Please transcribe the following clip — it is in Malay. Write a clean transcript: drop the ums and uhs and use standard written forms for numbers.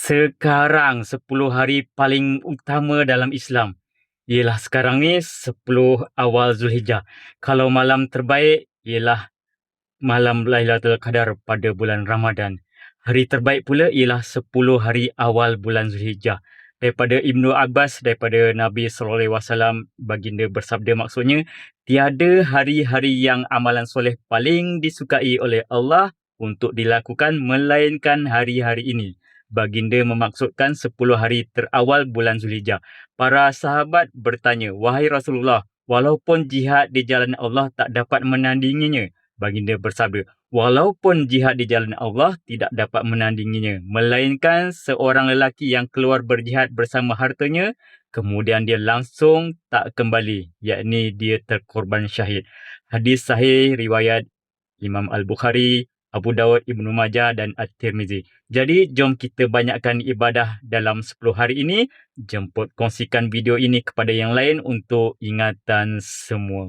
Sekarang 10 hari paling utama dalam Islam ialah sekarang ni 10 awal Zulhijjah. Kalau malam terbaik ialah malam Lailatul Qadar pada bulan Ramadan. Hari terbaik pula ialah 10 hari awal bulan Zulhijjah. Daripada Ibnu Abbas, daripada Nabi SAW, baginda bersabda maksudnya, tiada hari-hari yang amalan soleh paling disukai oleh Allah untuk dilakukan melainkan hari-hari ini. Baginda memaksudkan 10 hari terawal bulan Zulhijjah. Para sahabat bertanya, "Wahai Rasulullah, walaupun jihad di jalan Allah tak dapat menandinginya." Baginda bersabda, "Walaupun jihad di jalan Allah tidak dapat menandinginya, melainkan seorang lelaki yang keluar berjihad bersama hartanya, kemudian dia langsung tak kembali, yakni dia terkorban syahid." Hadis sahih riwayat Imam Al-Bukhari, Abu Dawud, Ibnu Majah dan At-Tirmizi. Jadi, jom kita banyakkan ibadah dalam 10 hari ini. Jemput kongsikan video ini kepada yang lain untuk ingatan semua.